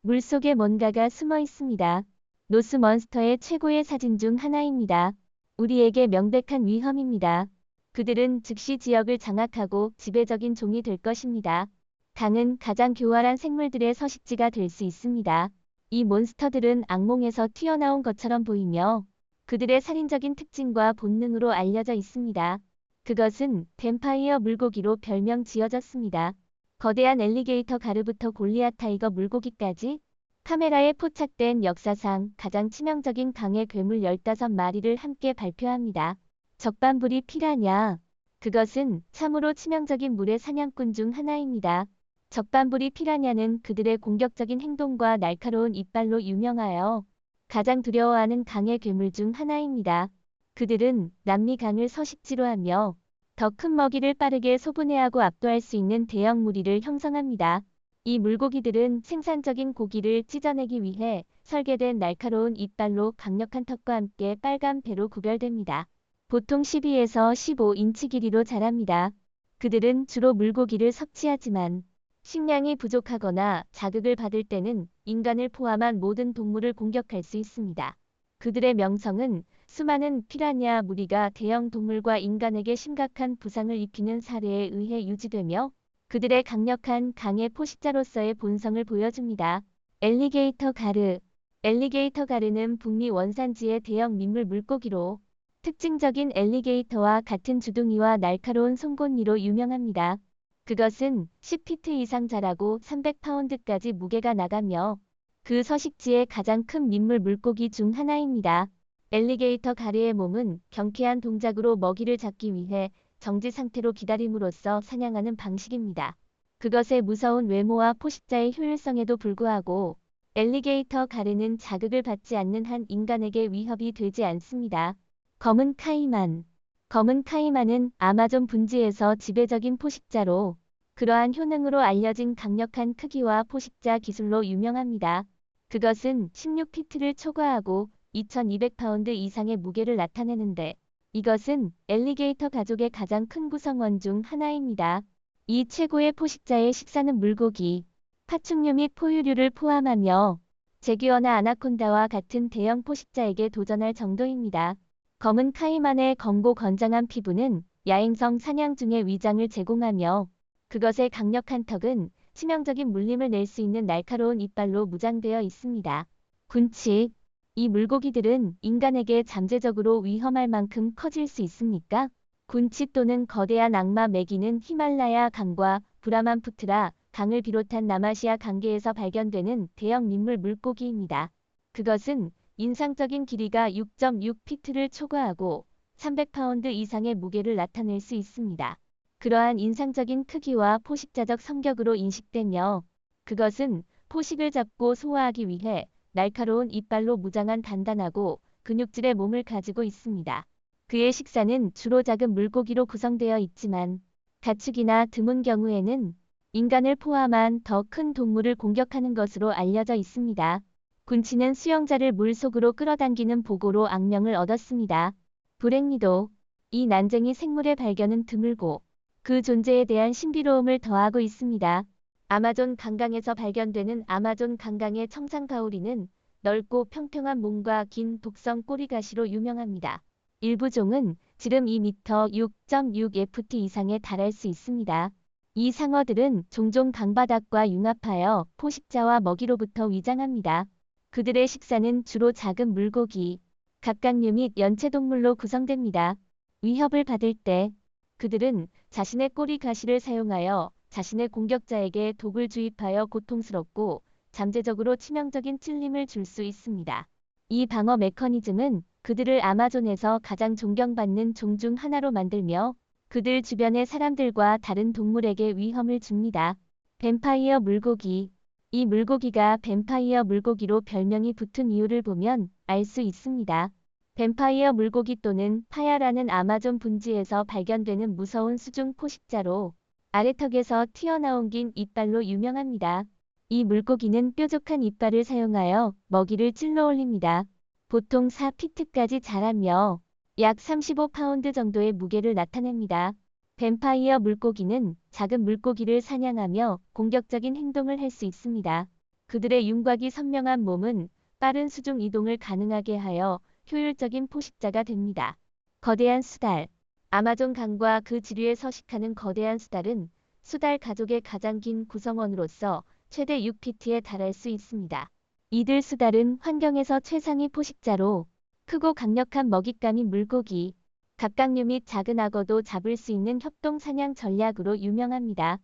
물속에 뭔가가 숨어 있습니다. 노스몬스터의 최고의 사진 중 하나입니다. 우리에게 명백한 위험입니다. 그들은 즉시 지역을 장악하고 지배적인 종이 될 것입니다. 강은 가장 교활한 생물들의 서식지가 될 수 있습니다. 이 몬스터들은 악몽에서 튀어나온 것처럼 보이며 그들의 살인적인 특징과 본능으로 알려져 있습니다. 그것은 뱀파이어 물고기로 별명 지어졌습니다. 거대한 엘리게이터 가르부터 골리앗 타이거 물고기까지 카메라에 포착된 역사상 가장 치명적인 강의 괴물 15마리를 함께 발표합니다. 적반부리 피라냐. 그것은 참으로 치명적인 물의 사냥꾼 중 하나입니다. 적반부리 피라냐는 그들의 공격적인 행동과 날카로운 이빨로 유명하여 가장 두려워하는 강의 괴물 중 하나입니다. 그들은 남미 강을 서식지로 하며 더 큰 먹이를 빠르게 소분해하고 압도할 수 있는 대형 무리를 형성합니다. 이 물고기들은 생산적인 고기를 찢어내기 위해 설계된 날카로운 이빨로 강력한 턱과 함께 빨간 배로 구별됩니다. 보통 12에서 15인치 길이로 자랍니다. 그들은 주로 물고기를 섭취하지만 식량이 부족하거나 자극을 받을 때는 인간을 포함한 모든 동물을 공격할 수 있습니다. 그들의 명성은 수많은 피라냐 무리가 대형 동물과 인간에게 심각한 부상을 입히는 사례에 의해 유지되며 그들의 강력한 강의 포식자로서의 본성을 보여줍니다. 엘리게이터 가르. 엘리게이터 가르는 북미 원산지의 대형 민물 물고기로 특징적인 엘리게이터와 같은 주둥이와 날카로운 송곳니로 유명합니다. 그것은 10피트 이상 자라고 300파운드까지 무게가 나가며 그 서식지의 가장 큰 민물 물고기 중 하나입니다. 엘리게이터 가르의 몸은 경쾌한 동작으로 먹이를 잡기 위해 정지 상태로 기다림으로써 사냥하는 방식입니다. 그것의 무서운 외모와 포식자의 효율성에도 불구하고 엘리게이터 가르는 자극을 받지 않는 한 인간에게 위협이 되지 않습니다. 검은 카이만. 검은 카이만은 아마존 분지에서 지배적인 포식자로 그러한 효능으로 알려진 강력한 크기와 포식자 기술로 유명합니다. 그것은 16피트를 초과하고 2200파운드 이상의 무게를 나타내는데 이것은 엘리게이터 가족의 가장 큰 구성원 중 하나입니다. 이 최고의 포식자의 식사는 물고기, 파충류 및 포유류를 포함하며 제규어나 아나콘다와 같은 대형 포식자에게 도전할 정도입니다. 검은 카이만의 검고 건장한 피부는 야행성 사냥 중의 위장을 제공하며 그것의 강력한 턱은 치명적인 물림을 낼 수 있는 날카로운 이빨로 무장되어 있습니다. 군치. 이 물고기들은 인간에게 잠재적으로 위험할 만큼 커질 수 있습니까? 군치 또는 거대한 악마 메기는 히말라야 강과 브라만푸트라 강을 비롯한 남아시아 강계에서 발견되는 대형 민물 물고기입니다. 그것은 인상적인 길이가 6.6피트를 초과하고 300파운드 이상의 무게를 나타낼 수 있습니다. 그러한 인상적인 크기와 포식자적 성격으로 인식되며 그것은 포식을 잡고 소화하기 위해 날카로운 이빨로 무장한 단단하고 근육질의 몸을 가지고 있습니다. 그의 식사는 주로 작은 물고기로 구성되어 있지만 가축이나 드문 경우에는 인간을 포함한 더 큰 동물을 공격하는 것으로 알려져 있습니다. 군치는 수영자를 물속으로 끌어당기는 보고로 악명을 얻었습니다. 불행히도 이 난쟁이 생물의 발견은 드물고 그 존재에 대한 신비로움을 더하고 있습니다. 아마존 강강에서 발견되는 아마존 강강의 청상가오리는 넓고 평평한 몸과 긴 독성 꼬리가시로 유명합니다. 일부 종은 지름 2m 6.6ft 이상에 달할 수 있습니다. 이 상어들은 종종 강바닥과 융합하여 포식자와 먹이로부터 위장합니다. 그들의 식사는 주로 작은 물고기, 갑각류 및 연체동물로 구성됩니다. 위협을 받을 때 그들은 자신의 꼬리 가시를 사용하여 자신의 공격자에게 독을 주입하여 고통스럽고 잠재적으로 치명적인 찔림을 줄 수 있습니다. 이 방어 메커니즘은 그들을 아마존에서 가장 존경받는 종 중 하나로 만들며 그들 주변의 사람들과 다른 동물에게 위험을 줍니다. 뱀파이어 물고기. 이 물고기가 뱀파이어 물고기로 별명이 붙은 이유를 보면 알 수 있습니다. 뱀파이어 물고기 또는 파야라는 아마존 분지에서 발견되는 무서운 수중 포식자로 아래턱에서 튀어나온 긴 이빨로 유명합니다. 이 물고기는 뾰족한 이빨을 사용하여 먹이를 찔러 올립니다. 보통 4피트까지 자라며 약 35파운드 정도의 무게를 나타냅니다. 뱀파이어 물고기는 작은 물고기를 사냥하며 공격적인 행동을 할 수 있습니다. 그들의 윤곽이 선명한 몸은 빠른 수중 이동을 가능하게 하여 효율적인 포식자가 됩니다. 거대한 수달. 아마존 강과 그 지류에 서식하는 거대한 수달은 수달 가족의 가장 긴 구성원으로서 최대 6피트에 달할 수 있습니다. 이들 수달은 환경에서 최상위 포식자로 크고 강력한 먹잇감인 물고기, 갑각류 및 작은 악어도 잡을 수 있는 협동 사냥 전략으로 유명합니다.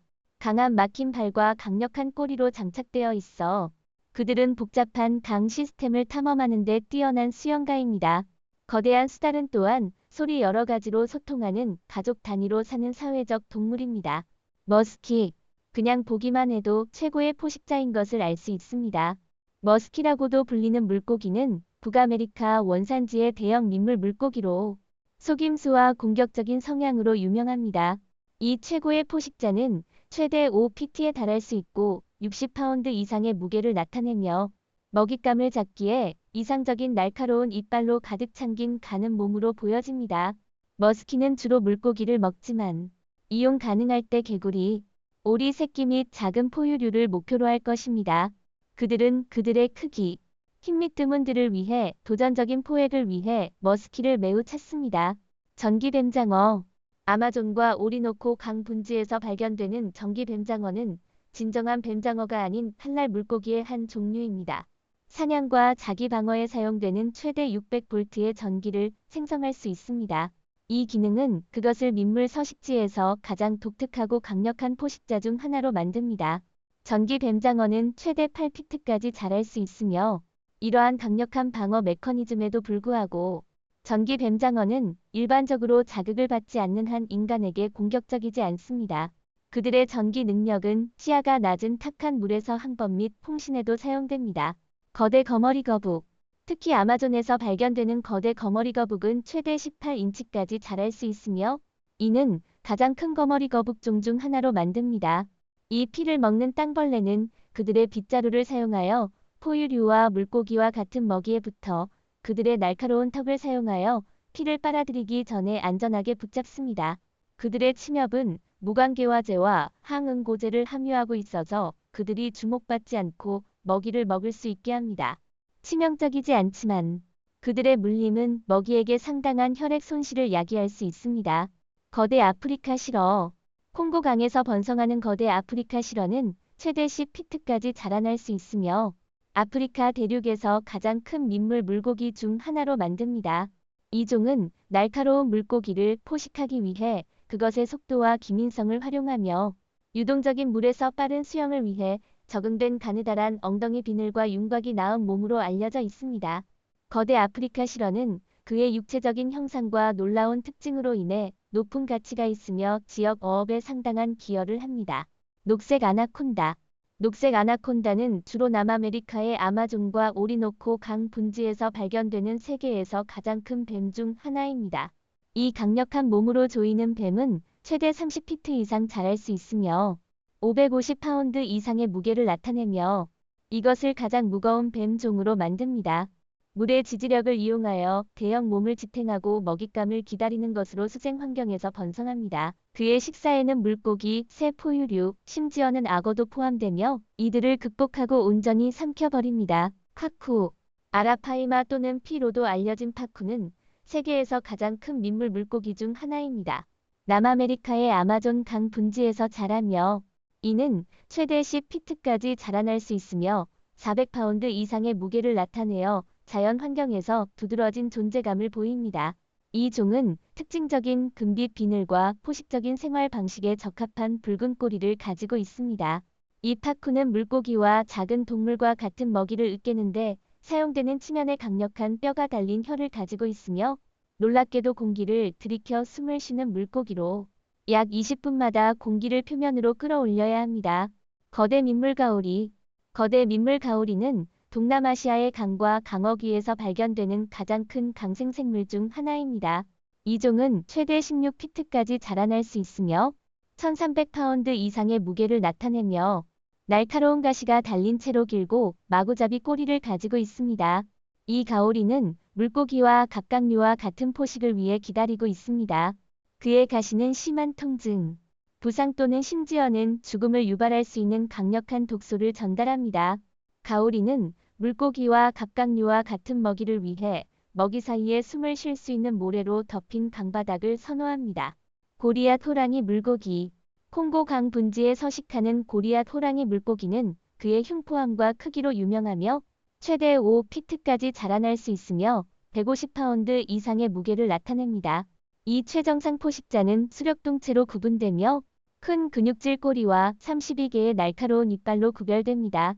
강한 막힌 발과 강력한 꼬리로 장착되어 있어 그들은 복잡한 강 시스템을 탐험하는 데 뛰어난 수영가입니다. 거대한 수달은 또한 소리 여러 가지로 소통하는 가족 단위로 사는 사회적 동물입니다. 머스키. 그냥 보기만 해도 최고의 포식자인 것을 알 수 있습니다. 머스키라고도 불리는 물고기는 북아메리카 원산지의 대형 민물 물고기로 속임수와 공격적인 성향으로 유명합니다. 이 최고의 포식자는 최대 5pt에 달할 수 있고 60파운드 이상의 무게를 나타내며 먹잇감을 잡기에 이상적인 날카로운 이빨로 가득 잠긴 가는 몸으로 보여집니다. 머스키는 주로 물고기를 먹지만 이용 가능할 때 개구리, 오리 새끼 및 작은 포유류를 목표로 할 것입니다. 그들은 그들의 크기, 힘 및 드문들을 위해 도전적인 포획을 위해 머스키를 매우 찾습니다. 전기뱀장어. 아마존과 오리노코 강 분지에서 발견되는 전기뱀장어는 진정한 뱀장어가 아닌 칼날 물고기의 한 종류입니다. 사냥과 자기 방어에 사용되는 최대 600볼트의 전기를 생성할 수 있습니다. 이 기능은 그것을 민물 서식지에서 가장 독특하고 강력한 포식자 중 하나로 만듭니다. 전기 뱀장어는 최대 8피트까지 자랄 수 있으며 이러한 강력한 방어 메커니즘에도 불구하고 전기 뱀장어는 일반적으로 자극을 받지 않는 한 인간에게 공격적이지 않습니다. 그들의 전기 능력은 시야가 낮은 탁한 물에서 항법 및 통신에도 사용됩니다. 거대 거머리 거북. 특히 아마존에서 발견되는 거대 거머리 거북은 최대 18인치까지 자랄 수 있으며 이는 가장 큰 거머리 거북종 중 하나로 만듭니다. 이 피를 먹는 땅벌레는 그들의 빗자루를 사용하여 포유류와 물고기와 같은 먹이에 붙어 그들의 날카로운 턱을 사용하여 피를 빨아들이기 전에 안전하게 붙잡습니다. 그들의 침엽은 무광개화제와 항응고제를 함유하고 있어서 그들이 주목받지 않고 먹이를 먹을 수 있게 합니다. 치명적이지 않지만 그들의 물림은 먹이에게 상당한 혈액 손실을 야기할 수 있습니다. 거대 아프리카 실어. 콩고강에서 번성하는 거대 아프리카 실어는 최대 10피트까지 자라날 수 있으며 아프리카 대륙에서 가장 큰 민물 물고기 중 하나로 만듭니다. 이 종은 날카로운 물고기를 포식하기 위해 그것의 속도와 기민성을 활용하며 유동적인 물에서 빠른 수영을 위해 적응된 가느다란 엉덩이 비늘과 윤곽이 나은 몸으로 알려져 있습니다. 거대 아프리카 실어는 그의 육체적인 형상과 놀라운 특징으로 인해 높은 가치가 있으며 지역 어업에 상당한 기여를 합니다. 녹색 아나콘다. 녹색 아나콘다는 주로 남아메리카의 아마존과 오리노코 강 분지에서 발견되는 세계에서 가장 큰 뱀 중 하나입니다. 이 강력한 몸으로 조이는 뱀은 최대 30피트 이상 자랄 수 있으며 550파운드 이상의 무게를 나타내며 이것을 가장 무거운 뱀 종으로 만듭니다. 물의 지지력을 이용하여 대형 몸을 지탱하고 먹잇감을 기다리는 것으로 수생 환경에서 번성합니다. 그의 식사에는 물고기, 새 포유류, 심지어는 악어도 포함되며 이들을 극복하고 온전히 삼켜버립니다. 파쿠. 아라파이마 또는 피로도 알려진 파쿠는 세계에서 가장 큰 민물 물고기 중 하나입니다. 남아메리카의 아마존 강 분지에서 자라며 이는 최대 10피트까지 자라날 수 있으며 400파운드 이상의 무게를 나타내어 자연 환경에서 두드러진 존재감을 보입니다. 이 종은 특징적인 금빛 비늘과 포식적인 생활 방식에 적합한 붉은 꼬리를 가지고 있습니다. 이 파쿠는 물고기와 작은 동물과 같은 먹이를 으깨는데 사용되는 치면에 강력한 뼈가 달린 혀를 가지고 있으며 놀랍게도 공기를 들이켜 숨을 쉬는 물고기로 약 20분마다 공기를 표면으로 끌어올려야 합니다. 거대 민물가오리. 거대 민물가오리는 동남아시아의 강과 강어귀에서 발견되는 가장 큰 강생생물 중 하나입니다. 이 종은 최대 16피트까지 자라날 수 있으며 1300파운드 이상의 무게를 나타내며 날카로운 가시가 달린 채로 길고 마구잡이 꼬리를 가지고 있습니다. 이 가오리는 물고기와 갑각류와 같은 포식을 위해 기다리고 있습니다. 그의 가시는 심한 통증, 부상 또는 심지어는 죽음을 유발할 수 있는 강력한 독소를 전달합니다. 가오리는 물고기와 갑각류와 같은 먹이를 위해 먹이 사이에 숨을 쉴 수 있는 모래로 덮인 강바닥을 선호합니다. 고리앗 호랑이 물고기. 콩고 강 분지에 서식하는 고리앗 호랑이 물고기는 그의 흉포함과 크기로 유명하며 최대 5피트까지 자라날 수 있으며 150파운드 이상의 무게를 나타냅니다. 이 최정상 포식자는 수력동체로 구분되며 큰 근육질 꼬리와 32개의 날카로운 이빨로 구별됩니다.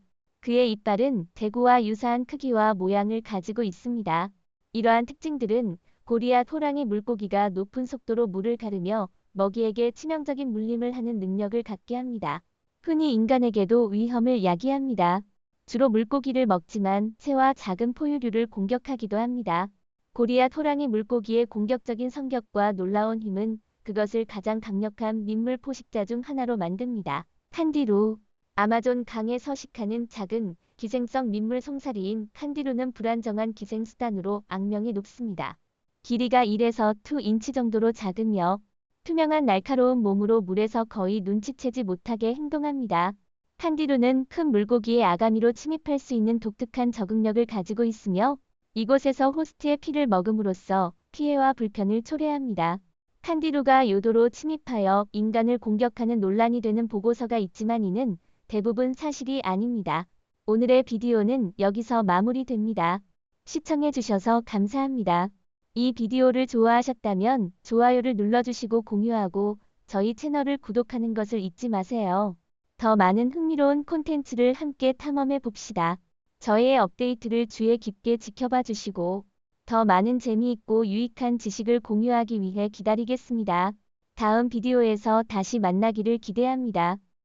그의 이빨은 대구와 유사한 크기와 모양을 가지고 있습니다. 이러한 특징들은 고리앗 호랑이 물고기가 높은 속도로 물을 가르며 먹이에게 치명적인 물림을 하는 능력을 갖게 합니다. 흔히 인간에게도 위험을 야기합니다. 주로 물고기를 먹지만 새와 작은 포유류를 공격하기도 합니다. 고리앗 호랑이 물고기의 공격적인 성격과 놀라운 힘은 그것을 가장 강력한 민물 포식자 중 하나로 만듭니다. 칸디루. 아마존 강에 서식하는 작은 기생성 민물 송사리인 칸디루는 불안정한 기생수단으로 악명이 높습니다. 길이가 1에서 2인치 정도로 작으며 투명한 날카로운 몸으로 물에서 거의 눈치채지 못하게 행동합니다. 칸디루는 큰 물고기의 아가미로 침입할 수 있는 독특한 적응력을 가지고 있으며 이곳에서 호스트의 피를 먹음으로써 피해와 불편을 초래합니다. 칸디루가 요도로 침입하여 인간을 공격하는 논란이 되는 보고서가 있지만 이는 대부분 사실이 아닙니다. 오늘의 비디오는 여기서 마무리됩니다. 시청해주셔서 감사합니다. 이 비디오를 좋아하셨다면 좋아요를 눌러주시고 공유하고 저희 채널을 구독하는 것을 잊지 마세요. 더 많은 흥미로운 콘텐츠를 함께 탐험해 봅시다. 저의 업데이트를 주의 깊게 지켜봐 주시고 더 많은 재미있고 유익한 지식을 공유하기 위해 기다리겠습니다. 다음 비디오에서 다시 만나기를 기대합니다.